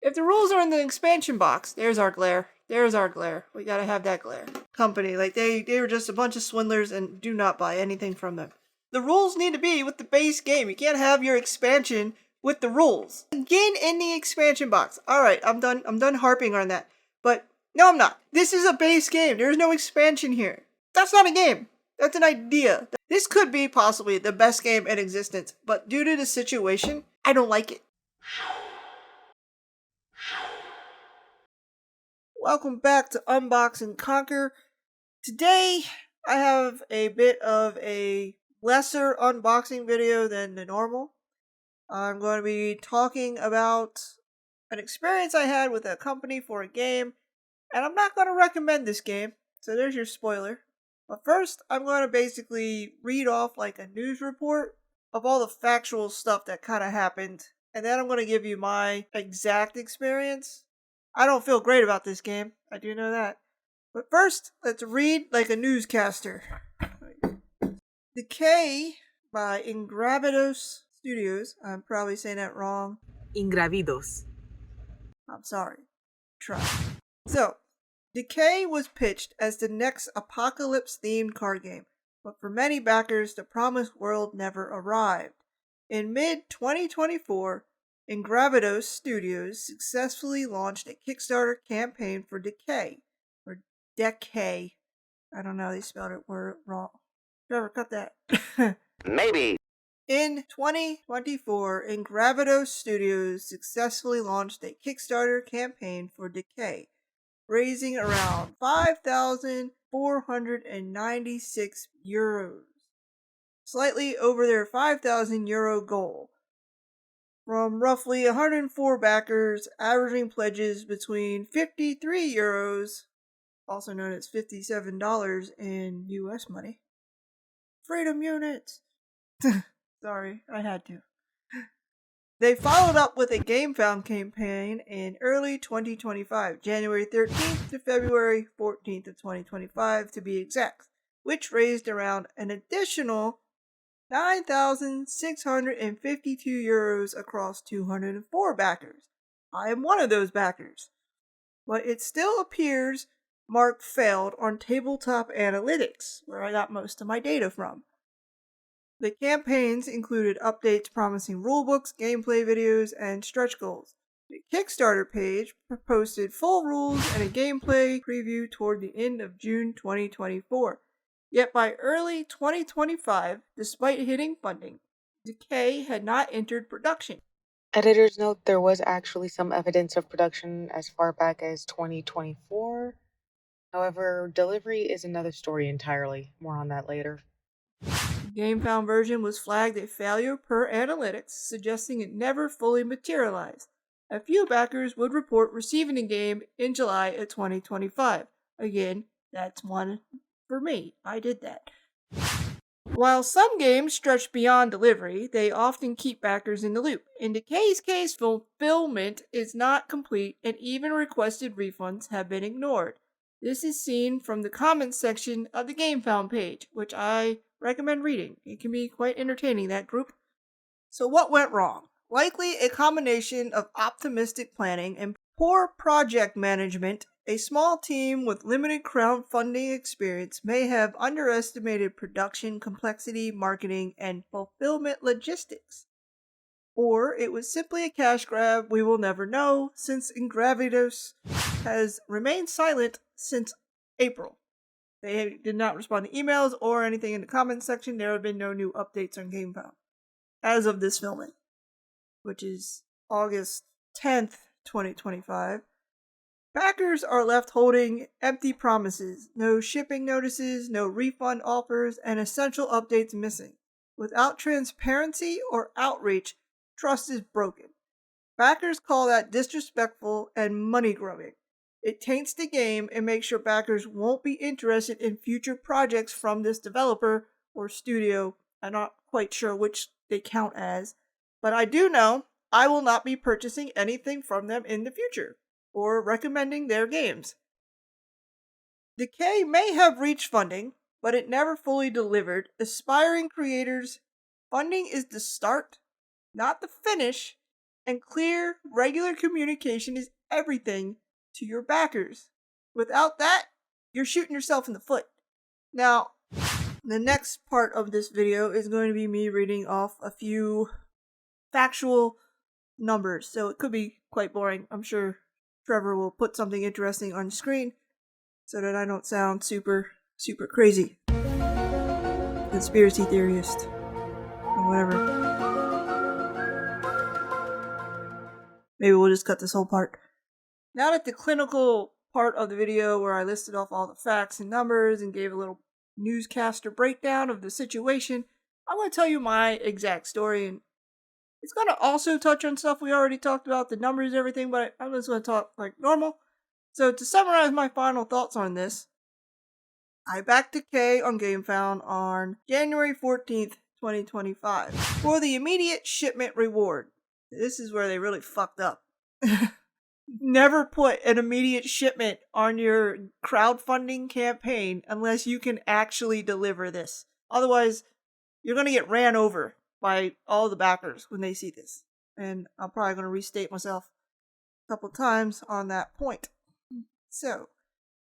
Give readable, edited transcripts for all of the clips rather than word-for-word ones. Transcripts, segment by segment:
If the rules are in the expansion box, there's our glare. There's our glare. We gotta have that glare. Company, like they were just a bunch of swindlers and do not buy anything from them. The rules need to be with the base game. You can't have your expansion with the rules. Again, in the expansion box. Alright, I'm done harping on that. But, no I'm not. This is a base game. There's no expansion here. That's not a game. That's an idea. This could be possibly the best game in existence, but due to the situation, I don't like it. Welcome back to Unbox and Conquer. Today, I have a bit of a lesser unboxing video than the normal. I'm going to be talking about an experience I had with a company for a game, and I'm not going to recommend this game, so there's your spoiler. But first, I'm going to basically read off like a news report of all the factual stuff that kind of happened, and then I'm going to give you my exact experience. I don't feel great about this game, I do know that. But first, let's read like a newscaster. Deckay by Ingravidos Studios. I'm probably saying that wrong. Ingravidos. I'm sorry. Try. So, Deckay was pitched as the next apocalypse-themed card game, but for many backers, the promised world never arrived. In mid-2024, Ingravidos Studios successfully launched a Kickstarter campaign for Deckay, or Deckay. I don't know, they spelled it wrong. Trevor, cut that. Maybe. In 2024, Ingravidos Studios successfully launched a Kickstarter campaign for Deckay, raising around €5,496, slightly over their €5,000 goal. From roughly 104 backers, averaging pledges between €53, also known as $57 in US money. Freedom units! Sorry, I had to. They followed up with a GameFound campaign in early 2025, January 13th to February 14th of 2025 to be exact, which raised around an additional €9,652 across 204 backers. I am one of those backers. But it still appears marked failed on Tabletop Analytics, where I got most of my data from. The campaigns included updates promising rulebooks, gameplay videos, and stretch goals. The Kickstarter page posted full rules and a gameplay preview toward the end of June 2024. Yet by early 2025, despite hitting funding, Deckay had not entered production. Editor's note, there was actually some evidence of production as far back as 2024. However, delivery is another story entirely. More on that later. The GameFound version was flagged a failure per analytics, suggesting it never fully materialized. A few backers would report receiving the game in July of 2025. Again, that's one for me. I did that. While some games stretch beyond delivery, they often keep backers in the loop. In Deckay's case, fulfillment is not complete and even requested refunds have been ignored. This is seen from the comments section of the GameFound page, which I recommend reading. It can be quite entertaining, that group. So what went wrong? Likely a combination of optimistic planning and poor project management. A small team with limited crowdfunding experience may have underestimated production complexity, marketing, and fulfillment logistics. Or it was simply a cash grab we will never know, since Ingravidos has remained silent since April. They did not respond to emails or anything in the comments section. There have been no new updates on GameFound as of this filming, which is August 10th, 2025. Backers are left holding empty promises, no shipping notices, no refund offers, and essential updates missing. Without transparency or outreach, trust is broken. Backers call that disrespectful and money grubbing. It taints the game and makes sure backers won't be interested in future projects from this developer or studio. I'm not quite sure which they count as, but I do know I will not be purchasing anything from them in the future or recommending their games. Deckay may have reached funding, but it never fully delivered. Aspiring creators, funding is the start, not the finish, and clear, regular communication is everything to your backers. Without that, you're shooting yourself in the foot. Now, the next part of this video is going to be me reading off a few factual numbers, so it could be quite boring. I'm sure Trevor will put something interesting on the screen so that I don't sound super crazy. Conspiracy theorist. Or whatever. Maybe we'll just cut this whole part. Now that the clinical part of the video where I listed off all the facts and numbers and gave a little newscaster breakdown of the situation, I'm going to tell you my exact story, and it's going to also touch on stuff we already talked about, the numbers and everything, but I'm just going to talk like normal. So to summarize my final thoughts on this, I backed Deckay on GameFound on January 14th, 2025 for the immediate shipment reward. This is where they really fucked up. Never put an immediate shipment on your crowdfunding campaign unless you can actually deliver this. Otherwise, you're going to get ran over by all the backers when they see this. And I'm probably going to restate myself a couple times on that point. So,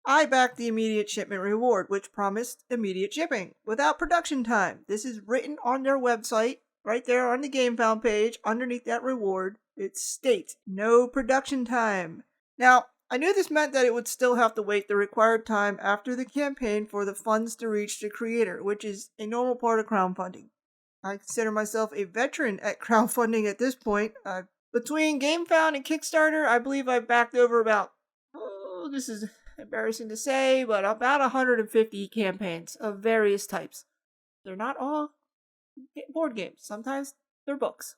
I backed the immediate shipment reward, which promised immediate shipping without production time. This is written on their website, right there on the GameFound page. Underneath that reward, it states no production time. Now, I knew this meant that it would still have to wait the required time after the campaign for the funds to reach the creator, which is a normal part of crowdfunding. I consider myself a veteran at crowdfunding at this point. Between GameFound and Kickstarter, I believe I backed over about, this is embarrassing to say, but about 150 campaigns of various types. They're not all board games. Sometimes they're books.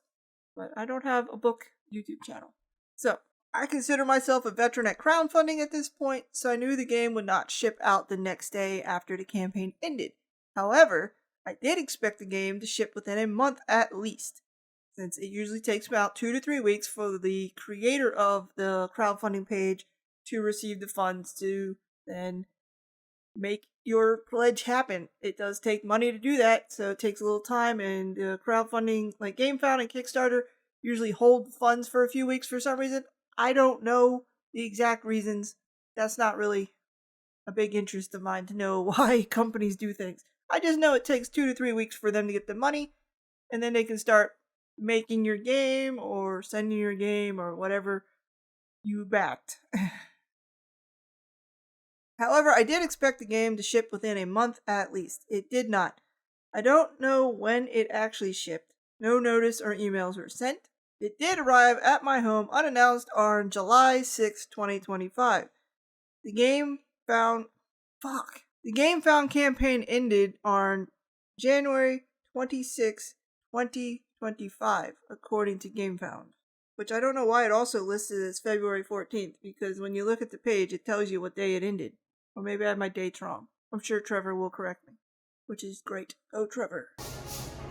But I don't have a book YouTube channel. So, I consider myself a veteran at crowdfunding at this point, so I knew the game would not ship out the next day after the campaign ended. However, I did expect the game to ship within a month at least, since it usually takes about 2 to 3 weeks for the creator of the crowdfunding page to receive the funds to then make your pledge happen. It does take money to do that, so it takes a little time, and crowdfunding like GameFound and Kickstarter usually hold funds for a few weeks for some reason. I don't know the exact reasons. That's not really a big interest of mine to know why companies do things. I just know it takes 2 to 3 weeks for them to get the money, and then they can start making your game or sending your game or whatever you backed. However, I did expect the game to ship within a month at least. It did not. I don't know when it actually shipped. No notice or emails were sent. It did arrive at my home unannounced on July 6, 2025. The Game Found campaign ended on January 26, 2025, according to GameFound. Which I don't know why it also listed as February 14th, because when you look at the page, it tells you what day it ended. Or maybe I have my dates wrong. I'm sure Trevor will correct me, which is great. Oh, Trevor.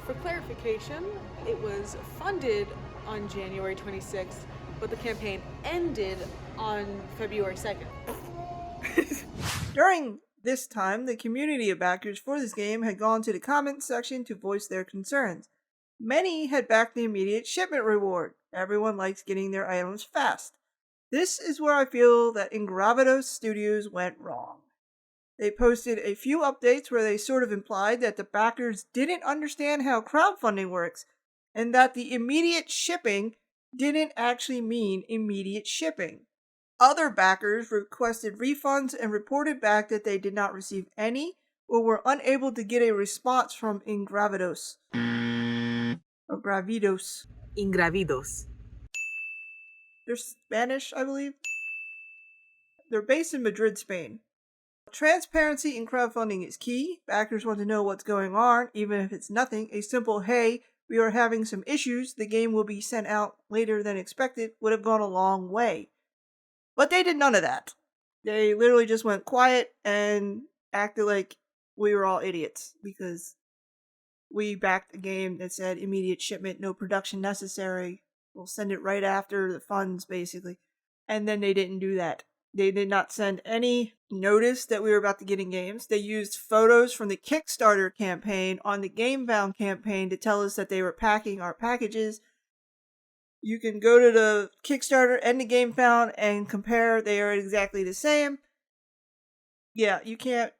For clarification, it was funded on January 26th, but the campaign ended on February 2nd. During this time, the community of backers for this game had gone to the comments section to voice their concerns. Many had backed the immediate shipment reward. Everyone likes getting their items fast. This is where I feel that Ingravidos Studios went wrong. They posted a few updates where they sort of implied that the backers didn't understand how crowdfunding works, and that the immediate shipping didn't actually mean immediate shipping. Other backers requested refunds and reported back that they did not receive any or were unable to get a response from Ingravidos. Or Gravidos. Ingravidos. They're Spanish, I believe. They're based in Madrid, Spain. Transparency in crowdfunding is key. Backers want to know what's going on, even if it's nothing. A simple, hey, we are having some issues, the game will be sent out later than expected, would have gone a long way. But they did none of that. They literally just went quiet and acted like we were all idiots, because we backed a game that said immediate shipment, no production necessary. We'll send it right after the funds, basically. And then they didn't do that. They did not send any notice that we were about to get in games. They used photos from the Kickstarter campaign on the GameFound campaign to tell us that they were packing our packages. You can go to the Kickstarter and the Game Found and compare. They are exactly the same. Yeah, you can't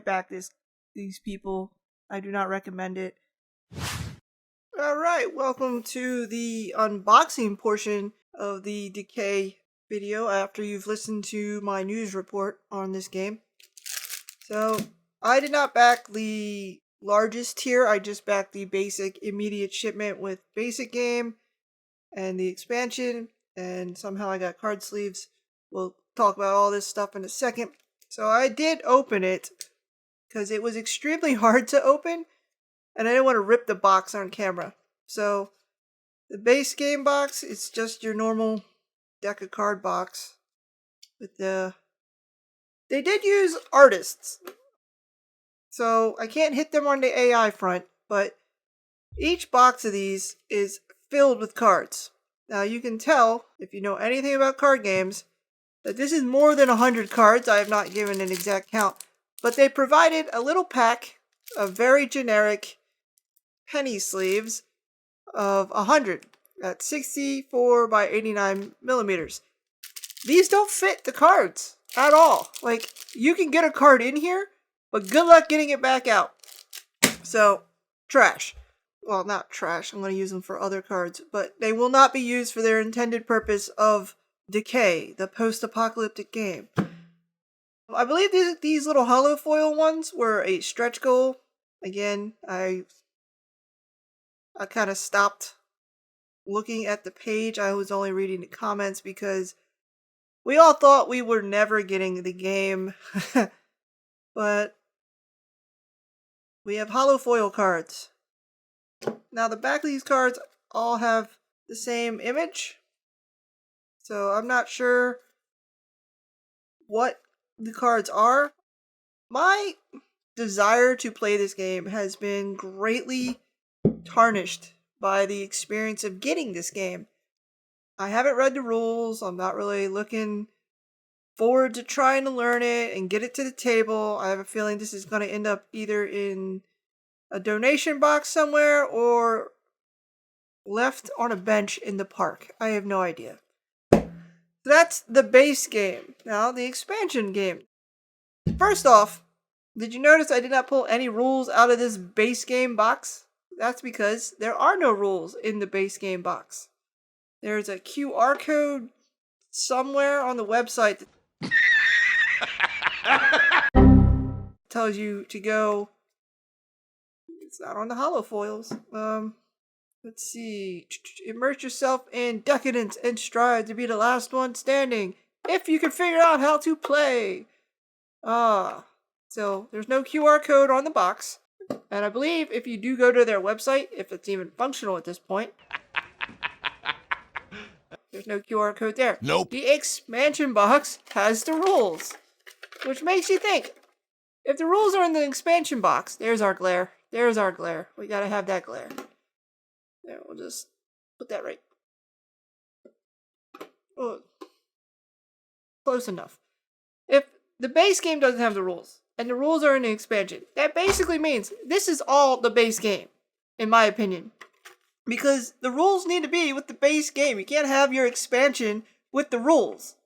back these people. I do not recommend it. Alright, welcome to the unboxing portion of the Deckay video after you've listened to my news report on this game. So, I did not back the largest tier, I just backed the basic immediate shipment with basic game and the expansion, and somehow I got card sleeves. We'll talk about all this stuff in a second. So I did open it, because it was extremely hard to open, and I didn't want to rip the box on camera. So, the base game box, it's just your normal deck of card box. With they did use artists, so I can't hit them on the AI front, but each box of these is filled with cards. Now you can tell, if you know anything about card games, that this is more than 100 cards. I have not given an exact count, but they provided a little pack of very generic penny sleeves of 100 at 64 by 89 millimeters. These don't fit the cards at all. Like, you can get a card in here, but good luck getting it back out. So, trash. Well, not trash. I'm going to use them for other cards, but they will not be used for their intended purpose of Deckay, the post-apocalyptic game. I believe these little hollow foil ones were a stretch goal. Again, I kind of stopped looking at the page. I was only reading the comments because we all thought we were never getting the game. But we have hollow foil cards. Now the back of these cards all have the same image, so I'm not sure what the cards are. My desire to play this game has been greatly tarnished by the experience of getting this game. I haven't read the rules. I'm not really looking forward to trying to learn it and get it to the table. I have a feeling this is going to end up either in a donation box somewhere or left on a bench in the park. I have no idea. So that's the base game. Now, the expansion game. First off, did you notice I did not pull any rules out of this base game box? That's because there are no rules in the base game box. There's a QR code somewhere on the website that tells you to go. It's not on the hollow foils. Let's see. Immerse yourself in decadence and strive to be the last one standing if you can figure out how to play. So there's no QR code on the box. And I believe if you do go to their website, if it's even functional at this point, there's no QR code there. Nope. The expansion box has the rules, which makes you think, if the rules are in the expansion box, there's our glare. There's our glare. We gotta have that glare. There, we'll just put that right. Oh, close enough. If the base game doesn't have the rules, and the rules are in the expansion, that basically means this is all the base game, in my opinion. Because the rules need to be with the base game. You can't have your expansion with the rules.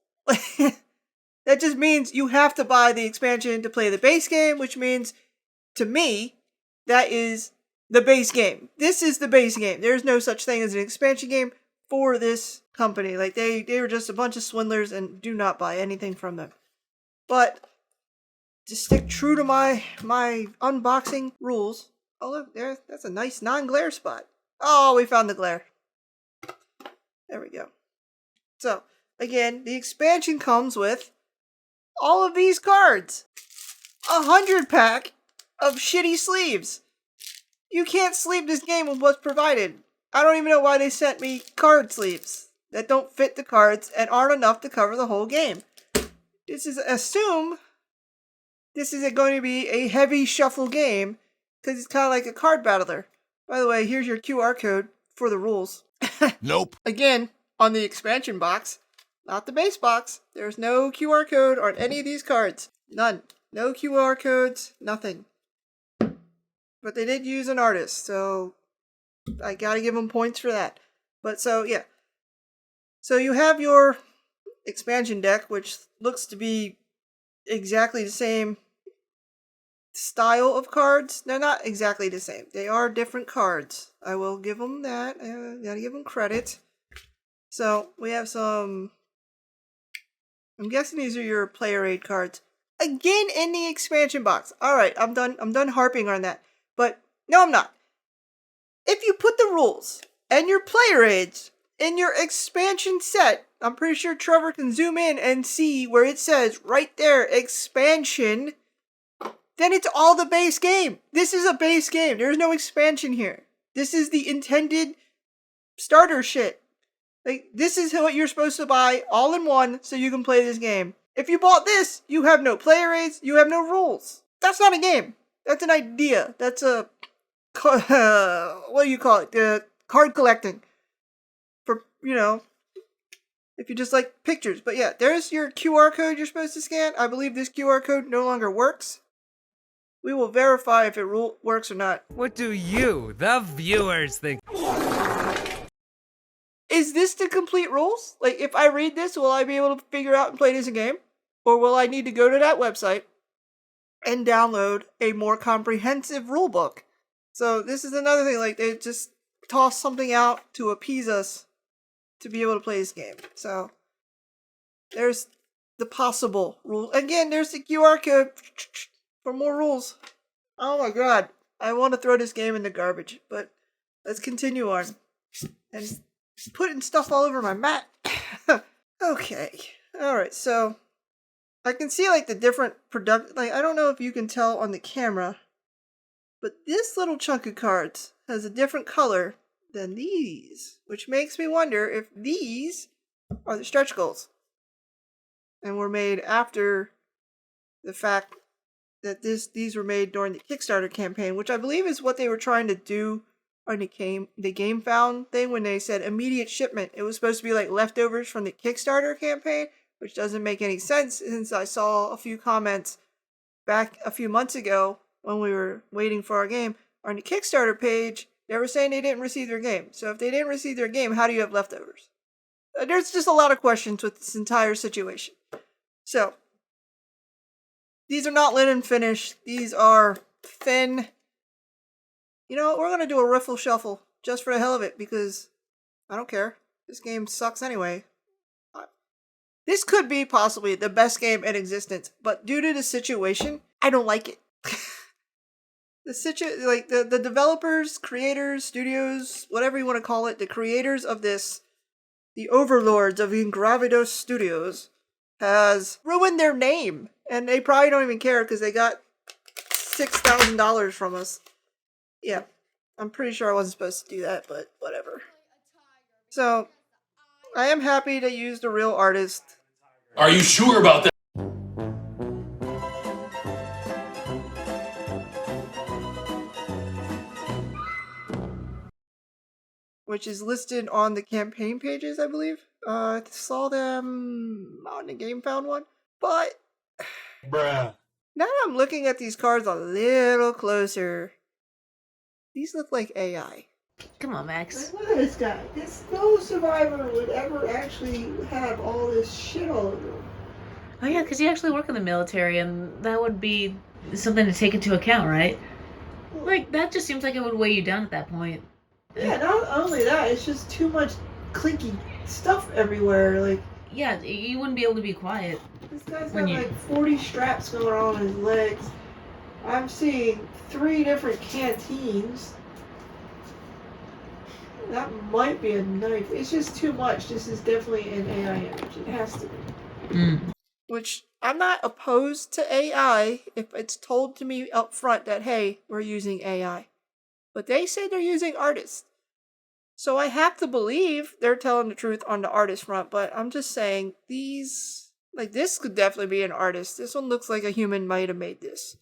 That just means you have to buy the expansion to play the base game, which means, to me, that is the base game. This is the base game. There's no such thing as an expansion game for this company. Like, they were just a bunch of swindlers and do not buy anything from them. But to stick true to my unboxing rules. Oh, look, that's a nice non-glare spot. Oh, we found the glare. There we go. So, again, the expansion comes with all of these cards. 100 pack of shitty sleeves. You can't sleeve this game with what's provided. I don't even know why they sent me card sleeves that don't fit the cards and aren't enough to cover the whole game. Assume this is going to be a heavy shuffle game because it's kind of like a card battler. By the way, here's your QR code for the rules. Nope. Again, on the expansion box, not the base box, there's no QR code on any of these cards. None. No QR codes, nothing. But they did use an artist, so I gotta give them points for that. But so, yeah. So you have your expansion deck, which looks to be exactly the same style of cards. They're not exactly the same. They are different cards. I will give them that. Gotta give them credit. So we have some. I'm guessing these are your player aid cards. Again in the expansion box. Alright, I'm done harping on that. But no, I'm not. If you put the rules and your player aids in your expansion set, I'm pretty sure Trevor can zoom in and see where it says right there, expansion, then it's all the base game. This is a base game. There's no expansion here. This is the intended starter shit. Like, this is what you're supposed to buy all in one so you can play this game. If you bought this, you have no player aids, you have no rules. That's not a game. That's an idea. That's a, what do you call it? Card collecting. For, if you just like pictures. But yeah, there's your QR code you're supposed to scan. I believe this QR code no longer works. We will verify if it works or not. What do you, the viewers, think? Is this the complete rules? Like, if I read this, will I be able to figure out and play this game? Or will I need to go to that website and download a more comprehensive rule book? So this is another thing, like, they just toss something out to appease us to be able to play this game. So, there's the possible rule. Again, there's the QR code for more rules. Oh my god. I want to throw this game in the garbage, but let's continue on. And putting stuff all over my mat. Okay. Alright, so I can see like the different I don't know if you can tell on the camera, but this little chunk of cards has a different color than these, which makes me wonder if these are the stretch goals and were made after the fact that these were made during the Kickstarter campaign, which I believe is what they were trying to do on the Game Found thing when they said immediate shipment. It was supposed to be like leftovers from the Kickstarter campaign, which doesn't make any sense since I saw a few comments back a few months ago when we were waiting for our game. On the Kickstarter page, they were saying they didn't receive their game. So if they didn't receive their game, how do you have leftovers? There's just a lot of questions with this entire situation. So, these are not linen finish. These are thin. You know what? We're going to do a riffle shuffle just for the hell of it because I don't care. This game sucks anyway. This could be possibly the best game in existence, but due to the situation, I don't like it. The developers, creators, studios, whatever you want to call it, the creators of this, the overlords of Ingravidos Studios, has ruined their name. And they probably don't even care because they got $6,000 from us. Yeah, I'm pretty sure I wasn't supposed to do that, but whatever. So, I am happy to use the real artist. Are you sure about that? Which is listed on the campaign pages, I believe. I saw them on the Game Found one. But, Bruh. now that I'm looking at these cards a little closer, these look like AI. Come on, Max. Like, look at this guy. No survivor would ever actually have all this shit all over him. Oh yeah, because you actually work in the military, and that would be something to take into account, right? Like, that just seems like it would weigh you down at that point. Yeah, not only that, it's just too much clinky stuff everywhere. Like, Yeah, you wouldn't be able to be quiet. this guy's When got you- like 40 straps going on his legs. I'm seeing 3 different canteens. That might be a knife. It's just too much. This is definitely an AI image. It has to be. Which, I'm not opposed to AI if it's told to me up front that, hey, we're using AI. But they say they're using artists. So I have to believe they're telling the truth on the artist front, but I'm just saying, these... Like, this could definitely be an artist. This one looks like a human might have made this.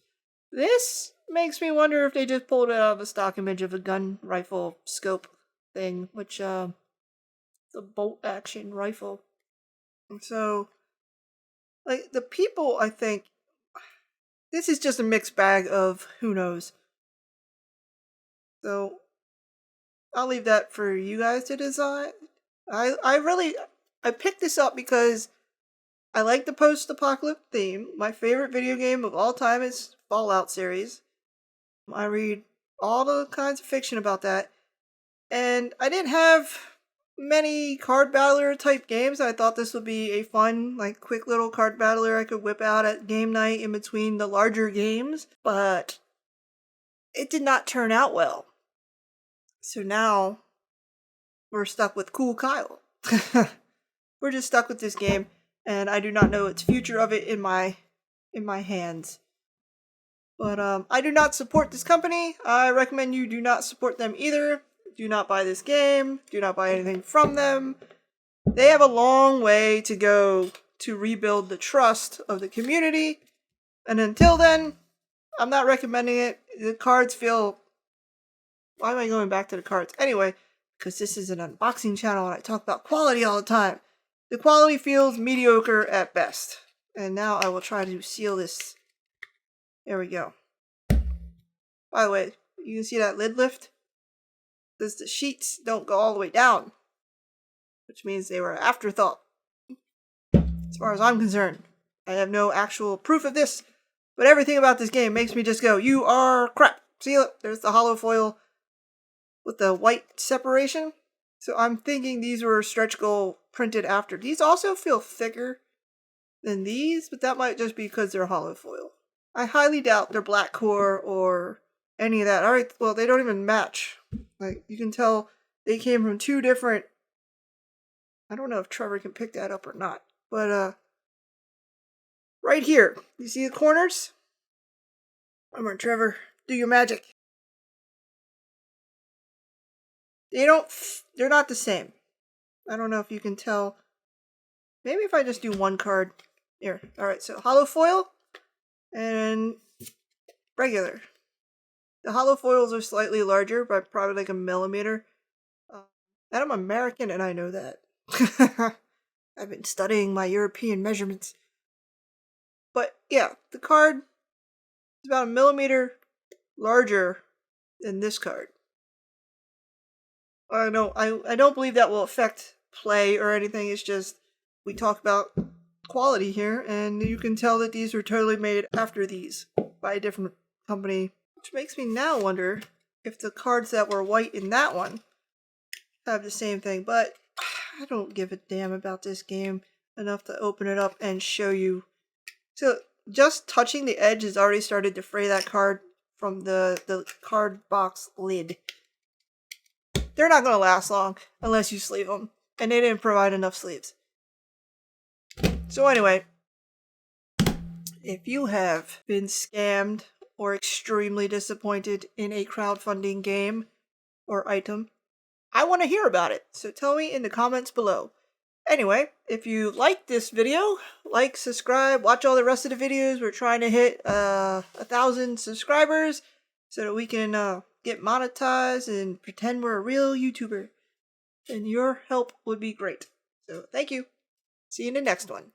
This makes me wonder if they just pulled it out of a stock image of a gun rifle scope thing, which, it's a bolt-action rifle. And so, like, the people, I think... This is just a mixed bag of who knows. So, I'll leave that for you guys to decide. I really... I picked this up because I like the post-apocalypse theme. My favorite video game of all time is Fallout series. I read all the kinds of fiction about that. And I didn't have many card battler type games. I thought this would be a fun, like, quick little card battler I could whip out at game night in between the larger games. But it did not turn out well. So now we're stuck with Cool Kyle. We're just stuck with this game, and I do not know its future of it in my hands. But I do not support this company. I recommend you do not support them either. Do not buy this game. Do not buy anything from them. They have a long way to go to rebuild the trust of the community. And until then, I'm not recommending it. The cards feel... Why am I going back to the cards? Anyway, because this is an unboxing channel and I talk about quality all the time. The quality feels mediocre at best. And now I will try to seal this. There we go. By the way, you can see that lid lift? Because the sheets don't go all the way down. Which means they were an afterthought. As far as I'm concerned. I have no actual proof of this. But everything about this game makes me just go, you are crap. See, look, there's the hollow foil with the white separation. So I'm thinking these were stretch goal printed after. These also feel thicker than these, but that might just be because they're hollow foil. I highly doubt they're black core or any of that. Alright, well, they don't even match. Like, you can tell they came from two different... I don't know if Trevor can pick that up or not. But, right here. You see the corners? Come on, Trevor. Do your magic. They're not the same. I don't know if you can tell. Maybe if I just do one card. Here. Alright, so hollow foil and regular. The hollow foils are slightly larger, by probably like a millimeter. And I'm American and I know that. I've been studying my European measurements. But yeah, the card is about a millimeter larger than this card. I don't believe that will affect play or anything. It's just we talk about quality here, and you can tell that these were totally made after these by a different company, which makes me now wonder if the cards that were white in that one have the same thing. But I don't give a damn about this game enough to open it up and show you. So just touching the edge has already started to fray that card from the card box lid. They're not going to last long unless you sleeve them. And they didn't provide enough sleeves. So anyway, if you have been scammed or extremely disappointed in a crowdfunding game or item, I want to hear about it. So tell me in the comments below. Anyway, if you liked this video, like, subscribe, watch all the rest of the videos. We're trying to hit 1,000 subscribers so that we can get monetized and pretend we're a real YouTuber. And your help would be great. So thank you. See you in the next one.